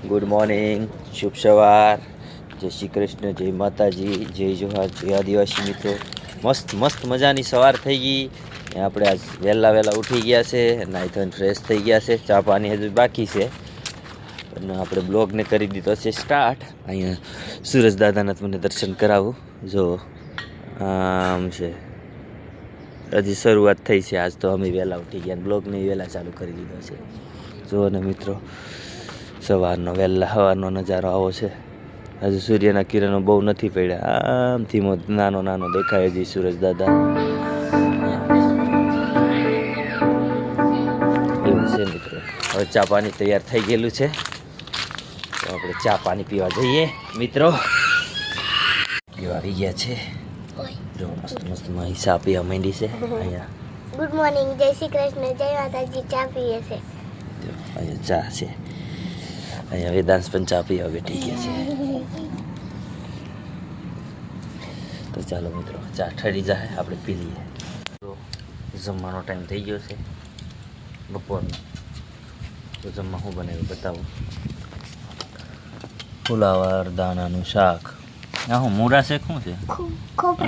Good morning, શુભ સવાર, જય શ્રી કૃષ્ણ, જય માતાજી, જય જોહાર, જય આદિવાસી મિત્રો. મસ્ત મસ્ત મજાની સવાર થઈ ગઈ. આપણે આજ વહેલા ઉઠી ગયા છે, નાહી ધોઈને ફ્રેશ થઈ ગયા છે. ચા પાણી હજુ બાકી છે અને આપણે બ્લોગને કરી દીધો છે સ્ટાર્ટ. અહીંયા સુરજ દાદાના તમને દર્શન કરાવું. જો આમ છે, હજી શરૂઆત થઈ છે. આજ તો અમે વહેલા ઉઠી ગયા, બ્લોગને વહેલા ચાલુ કરી દીધો છે. જો ને મિત્રો, સવારનો નજારો આવો છે. હજુ સૂર્યના કિરણો બહુ નથી પડ્યા, આમ ધીમો નાનો દેખાય હજી સૂરજ દાદા. એવું છે મિત્રો. હવે ચા પાણી તૈયાર થઈ ગયેલું છે, તો આપણે ચા પાણી પીવા જઈએ મિત્રો. પીવા આવી ગયા છે. જો મસ્ત માહી ચા પીવા માંડી છે. અહીંયા ગુડ મોર્નિંગ, જય શ્રી કૃષ્ણ, જય માતાજી. ચા પીએ છે. અહીંયા ચા છે. અહીંયા વેદાંશ પણ ચા પીવા બેઠી ગયા છે. તો ચાલો મિત્રો, ચા ઠરી જાય, આપણે પી લઈએ. તો જમવાનો ટાઈમ થઈ ગયો છે બપોરનો. તો જમવા શું બનાવ્યું બતાવું. ફુલાવર દાણાનું શાક. આ શું મૂળા છે? શું છે?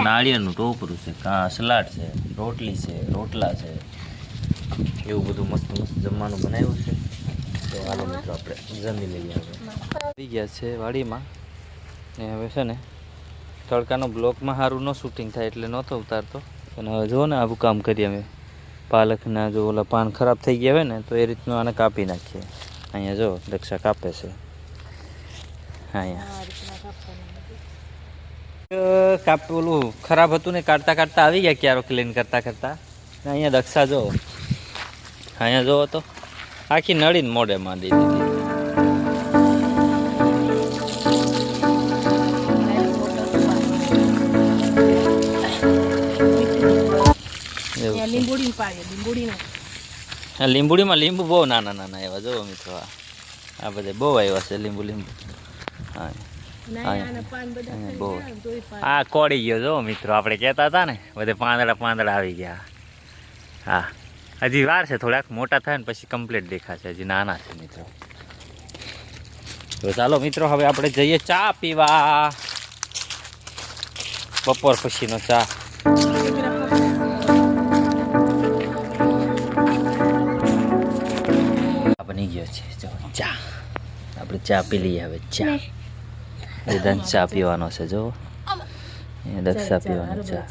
નાળિયેરનું ટોપરું છે, કાં સલાડ છે, રોટલી છે, રોટલા છે, એવું બધું મસ્ત જમવાનું બનાવ્યું છે. તો હાલો મિત્રો, આપણે જમી લઈએ. હવે આવી ગયા છે વાડીમાં ને હવે છે ને તડકાનો બ્લોકમાં સારું ન શૂટિંગ થાય એટલે નહોતો ઉતારતો. અને હવે જુઓ ને આવું કામ કરીએ અમે. પાલકના જો ઓલા પાન ખરાબ થઈ ગયા હોય ને તો એ રીતનું આને કાપી નાખીએ. અહીંયા જો દક્ષા કાપે છે. અહીંયા ઓલું ખરાબ હતું ને, કાઢતા આવી ગયા ક્યારો ક્લીન કરતા. અહીંયા દક્ષા જો, અહીંયા જોવો તો આખી નળીને મોઢે માંડી દીધી. લીંબુડીમાં લીંબુ બહુ નાના એવા જોવો મિત્રો. આ બધા બહુ આવ્યા છે લીંબુ. હા બહુ. આ કોળી ગયો જો મિત્રો, આપણે કહેતા હતા ને બધે પાંદડા આવી ગયા. હા, હજી વાર છે, થોડાક મોટા થાય ને પછી કમ્પ્લીટ દેખાશે. હજી નાના છે મિત્રો. તો ચાલો મિત્રો, હવે આપણે જઈએ ચા પીવા. બપોર પછીનો ચા. બની ગયો છે જો ચા. આપણે ચા પી લઈએ હવે. ચા વેદાંત ચા પીવાનો છે. જો દક્ષા પીવાનો ચા.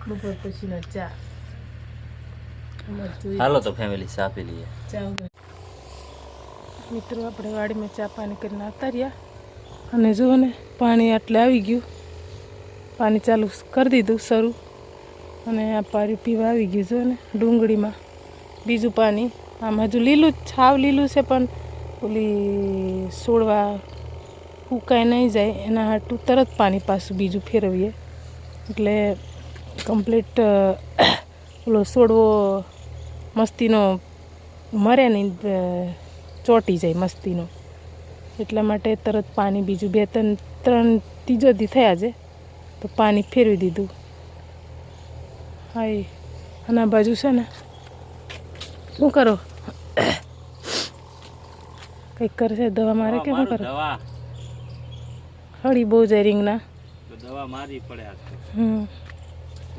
બપોર પછીનો ચા. હાલો તો ફેમિલી ચા પી લઈએ. મિત્રો, આપણે વાડીમાં ચા પાણી કરીને આવતા રહ્યા. અને જુઓ ને, પાણી આટલે આવી ગયું. પાણી ચાલુ કરી દીધું શરૂ. અને આ પાણી પીવા આવી ગયું. જુઓ ને, ડુંગળીમાં બીજું પાણી. આમ હજુ લીલું છાવ લીલું છે, પણ ઓલી છોડવા ફૂંકાઈ નહીં જાય એના હાટું તરત પાણી પાછું બીજું ફેરવીએ એટલે કમ્પ્લીટ ઓલો છોડવો મસ્તીનો મરે નહીં, ચોંટી જાય મસ્તીનો. એટલા માટે તરત પાણી બીજું 2-3 ત્રીજો દી થયા છે તો પાણી ફેરવી દીધું. હા, આના બાજુ છે ને, શું કરો? કંઈક કરશે દવા મારે કે શું કરે? હળી બહુ જાય રીંગણા. દવા મારવી પડે.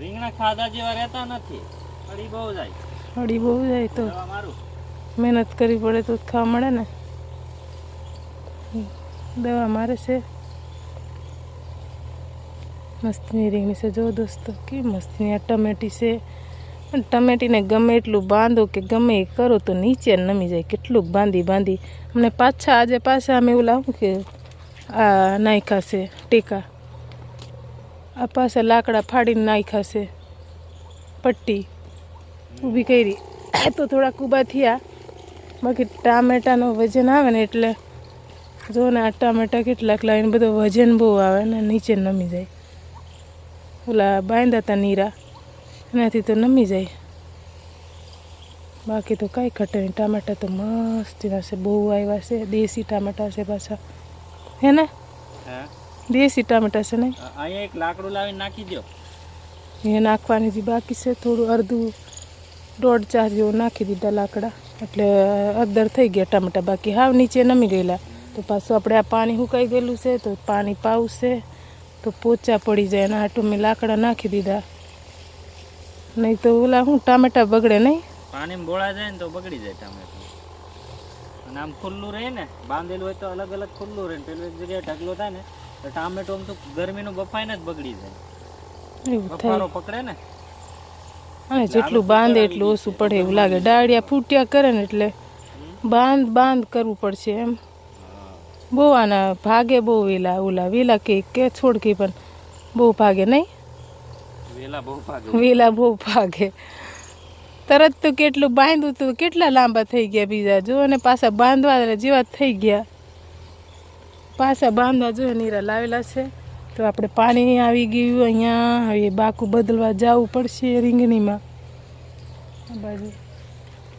રીંગણા ખાધા જેવા રહેતા નથી. હળી બહુ જાય તો મહેનત કરવી પડે તો ખાવા મળે ને. દવા મારે છે. મસ્તીની રીંગણી છે જો દોસ્તો, કેવી મસ્તીની. આ ટમેટી છે. ટમેટીને ગમે એટલું બાંધો કે ગમે એ કરો તો નીચે નમી જાય. કેટલુંક બાંધી અમને આજે પાછા અમે એવું લાવું કે આ નાખ્યા છે ટેકા. આ પાછા લાકડા ફાડીને નાખ્યા છે, પટ્ટી ઊભી કરી તો થોડાક ઊભા થયા. બાકી ટામેટાનો વજન આવે ને એટલે જો ને, આ ટામેટા કેટલાક લાવીને બધો વજન બહુ આવે ને નીચે નમી જાય. ઓલા બાંધ્યા હતા નીરા, એનાથી તો નમી જાય. બાકી તો કાંઈ ઘટે નહીં. ટામેટા તો મસ્તીના છે, બહુ આવ્યા છે. દેશી ટામેટા છે પાછા, હે ને? દેશી ટામેટા છે ને. અહીંયા એક લાકડું લાવીને નાખી દો. એ નાખવાની જે બાકી છે, થોડું અડધું 1.5 ચા જેવું નાખી દીધા લાકડા. એટલે અદ્દર થઈ ગયા ટામેટા, બાકી હાવ નીચે નમી ગયેલા. તો પાછું આપણે આ પાણી સુકાઈ ગયેલું છે તો પાણી પાવશે તો પોચા પડી જાય. એના હાટું મેં લાકડા નાખી દીધા, નહીં તો ઓલા શું ટામેટા બગડે નહીં. પાણીમાં બોળા જાય ને તો બગડી જાય ટામેટું. અને આમ ખુલ્લું રહે ને, બાંધેલું હોય તો અલગ અલગ ખુલ્લું રહે ને, પેલું એક જગ્યાએ ઢગલો થાય ને તો ટામેટું આમ તો ગરમીનું બફાઈને જ બગડી જાય. એવું બફારો થાય. પકડે ને અને જેટલું બાંધે એટલું ઓછું પડે એવું લાગે. ડાળિયા ફૂટ્યા કરે ને એટલે બાંધ કરવું પડશે એમ. બહુ આના ભાગે બહુ વેલા, ઓલા વેલા કે છોડ કે પણ બહુ ભાગે નહીં. વેલા બહુ ભાગે. વેલા બહુ ભાગે. તરત તો કેટલું બાંધ્યું તો કેટલા લાંબા થઈ ગયા બીજા જો, ને પાછા બાંધવા જેવા થઈ ગયા. પાછા બાંધવા જો નીરા લાવેલા છે. તો આપણે પાણી આવી ગયું અહીંયા. હવે બાકું બદલવા જવું પડશે રીંગણીમાં આ બાજુ.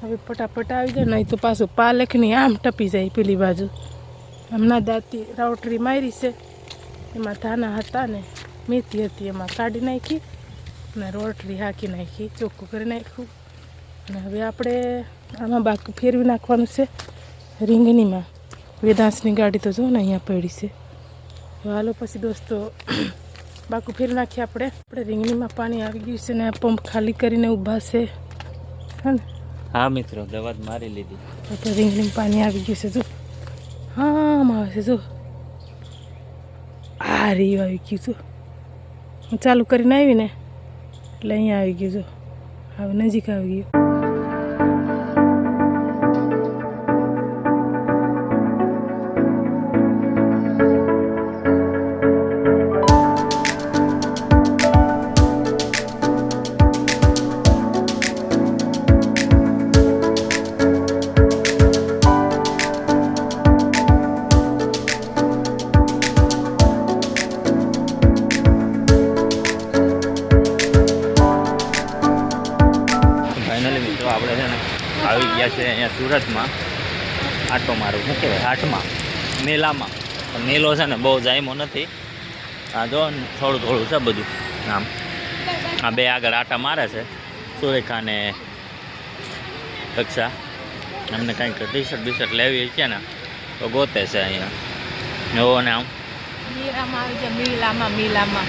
હવે ફટાફટ આવી જાય, નહીં તો પાછું પાલકની આમ ટપી જાય પેલી બાજુ. હમણાં દાંતી રાવટરી મારી છે, એમાં ધાના હતા ને મેથી હતી એમાં કાઢી નાખી અને રોટલી હાકી નાખી, ચોખ્ખું કરી નાખ્યું. અને હવે આપણે આમાં બાકું ફેરવી નાખવાનું છે રીંગણીમાં. વેદાંશની ગાડી તો જો ને અહીંયા પડી છે. હાલો પછી દોસ્તો બાકું ફેરવી નાખીએ આપણે. રીંગણીમાં પાણી આવી ગયું છે ને પંપ ખાલી કરીને ઊભા છે. હા ને? હા મિત્રો, દવા મારી લીધી. આપણે રીંગણીમાં પાણી આવી ગયું છે જો. હા આમાં આવે છે જો. આ રીવ આવી ગયું છું. હું ચાલુ કરીને આવી ને એટલે અહીંયા આવી ગયું જો. હવે નજીક આવી ગયું. આવી ગયા છે અહીંયા સુરતમાં આટો મારું, શું કહેવાય, હાટમાં, મેલામાં. મેલો છે ને બહુ જાયમો નથી. આ જો થોડું થોડું છે બધું આમ. આ બે આગળ આટા મારે છે, સુરેખા ને રક્ષા. અમને કંઈક ટી શર્ટ બીશર્ટ લેવી છે ને તો ગોતે છે અહીંયા. એવો ને આમ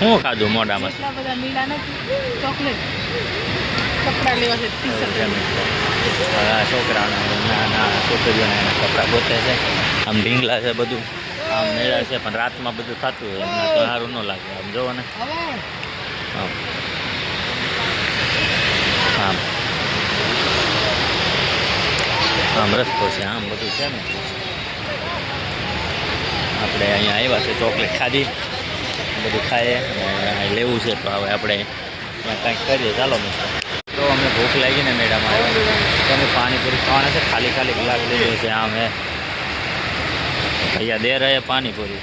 શું ખાધું મોઢામાં? કપડાં લેવા છે, ટી શર્ટ. છોકરાઓને નાના છોકરીઓને એના કપડાં ગોતે છે. આમ ઢીંગલા છે બધું, આમ મેળા છે, પણ રાતમાં બધું થતું હોય એમને તો સારું ન લાગે. આમ જોવો ને, આમ આમ આમ રસ્તો છે, આમ બધું છે ને. આપણે અહીંયા આવ્યા છે, ચોકલેટ ખાધી, બધું ખાઈએ અને લેવું છે તો હવે આપણે ત્યાં કંઈક કરીએ. ચાલો મિત્રો. તો અમને ભૂખ લાગી ને મેડમ આવ્યા તો અમે પાણીપુરી ખાવાના છે. ખાલી ખાલી ગ્લાસ લીધો છે. આમ હે भैया दे रहे हैं पानी पूरी।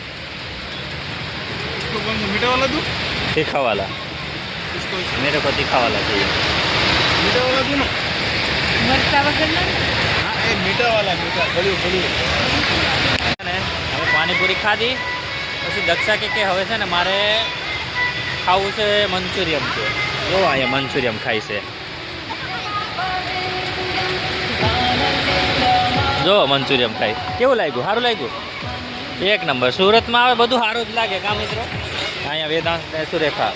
मीठा वाला दूं? तीखा वाला मेरे को तीखा वाला चाहिए। मीठा वाला दूं ना? मरचा वगैरह हाँ एक मीठा वाला, मीठा बोलियो बोलियो। હવે પાણીપુરી ખાધી પછી દક્ષા કે હવે છે ને મારે ખાવું છે મંચુરિયમ છે. જો અહીંયા મંચુરિયમ ખાય છે. જો મંચુરિયમ ખાય. કેવું લાગ્યું? સારું લાગ્યું? એક નંબર. સુરતમાં આવે બધું સારું જ લાગે કા મિત્રો. અહીંયા વેદાંશ ને સુરેખા.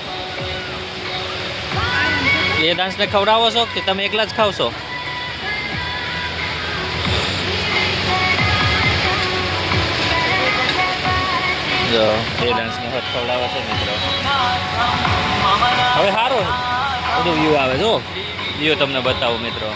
વેદાંશને ખવડાવો છો કે તમે એકલા જ ખાવશો? જો વેદાંશને હથ ખવડાવે છે મિત્રો. હવે સારું બધું વ્યૂ આવે. જો વ્યૂ તમને બતાવું મિત્રો.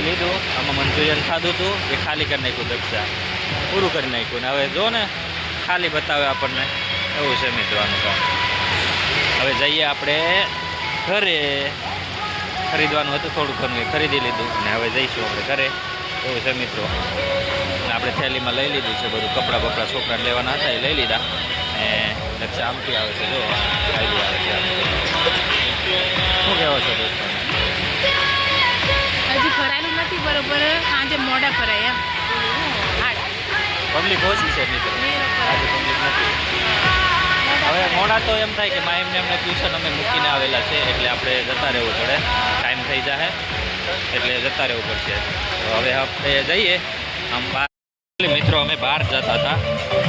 લીધું આમાં મંચુરિયન ખાધું હતું એ ખાલી કરી નાખ્યું. દક્ષા પૂરું કરી નાખ્યું ને હવે જો ને ખાલી બતાવે આપણને. એવું છે મિત્રોનું કામ. હવે જઈએ આપણે ઘરે. ખરીદવાનું હતું થોડું ઘણું એ ખરીદી લીધું ને હવે જઈશું આપણે ઘરે. એવું છે મિત્રો. આપણે થેલીમાં લઈ લીધું છે બધું, કપડાં બપડા છોકરાને લેવાના હતા એ લઈ લીધા. અને લક્ષા આમથી આવે છે, જો ખાઈ આવે છે. શું કહેવો છો દોસ્તો? હજી ફરાયેલું નથી બરોબર, આજે મોડા ફરાય એમ. પબ્લિક ઓછી છે મિત્રો, આજે પબ્લિક નથી. હવે મોડા તો એમ થાય કે માં એમને ટ્યુશન અમે મૂકીને આવેલા છે એટલે આપણે જતા રહેવું પડે, ટાઈમ થઈ જાય એટલે જતા રહેવું પડશે. તો હવે આપણે જઈએ આમ બહાર. મિત્રો અમે બહાર જતા હતા,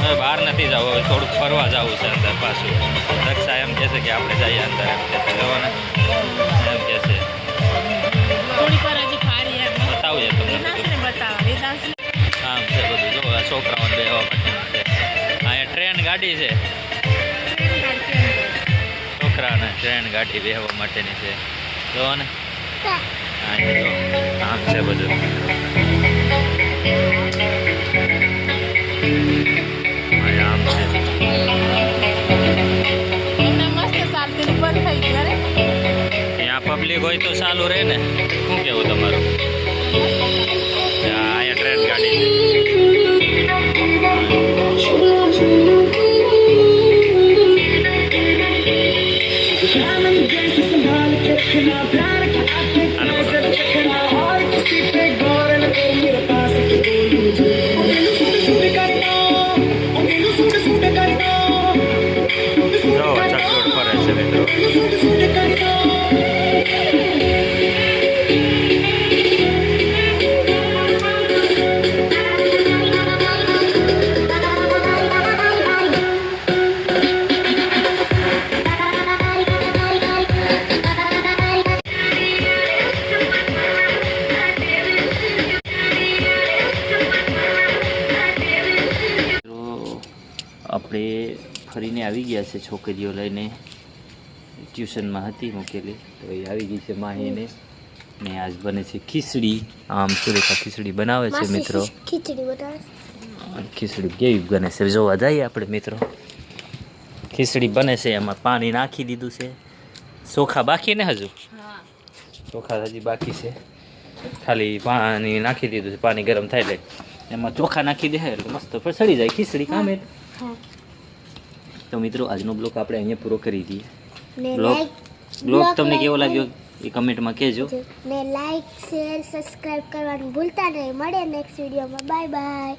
હવે બહાર નથી જવું, હવે થોડુંક ફરવા જવું છે અંદર પાછું. રક્ષા એમ કહેશે કે આપણે જઈએ અંદર, એમ કહેશે જવાના એમ કહેશે. થોડીક વાર હજી ફારી એમ બતાવીએ તમને બધું. આમ છે બધું, જો આ છોકરાઓને બેહવા માટેનું છે. અહીંયા ટ્રેન ગાડી છે, છોકરાને ટ્રેન ગાડી બેહવા માટેની છે. જો ને અહીંયા જો આમ છે બધું. અહીંયા આમ છે. મસ્ત ચાલતી બંધ થઈ ગઈ. ત્યાં પબ્લિક હોય તો ચાલુ રહે ને, શું કેવું તમારું? અહીંયા ટ્રેન ગાડી છે. ચકડોળ ફરે છે મિત્રો. આપણે ફરીને આવી ગયા છે, છોકરીઓ લઈને ટ્યુશનમાં હતી મૂકેલી તો એ આવી ગઈ છે માહીને. ને આજ બને છે ખીચડી. આમ સુરેખા ખીચડી બનાવે છે મિત્રો. ખીચડી બનાવે. ખીચડી કેવી બને છે જોવા જઈએ આપણે મિત્રો. ખીચડી બને છે, એમાં પાણી નાખી દીધું છે. ચોખા બાકી ને હજુ? ચોખા હજી બાકી છે, ખાલી પાણી નાખી દીધું છે. પાણી ગરમ થાય એટલે એમાં ચોખા નાખી દે એટલે મસ્ત સડી જાય ખીચડી કામે. તો મિત્રો આજનો બ્લોગ આપણે અહીંયા પૂરો કરી દઈએ. બ્લોગ તમને કેવો લાગ્યો એ કમેન્ટમાં કહેજો. ને લાઈક શેર સબસ્ક્રાઇબ કરવાનું ભૂલતા નહીં. મળે નેક્સ્ટ વિડીયોમાં. Bye bye.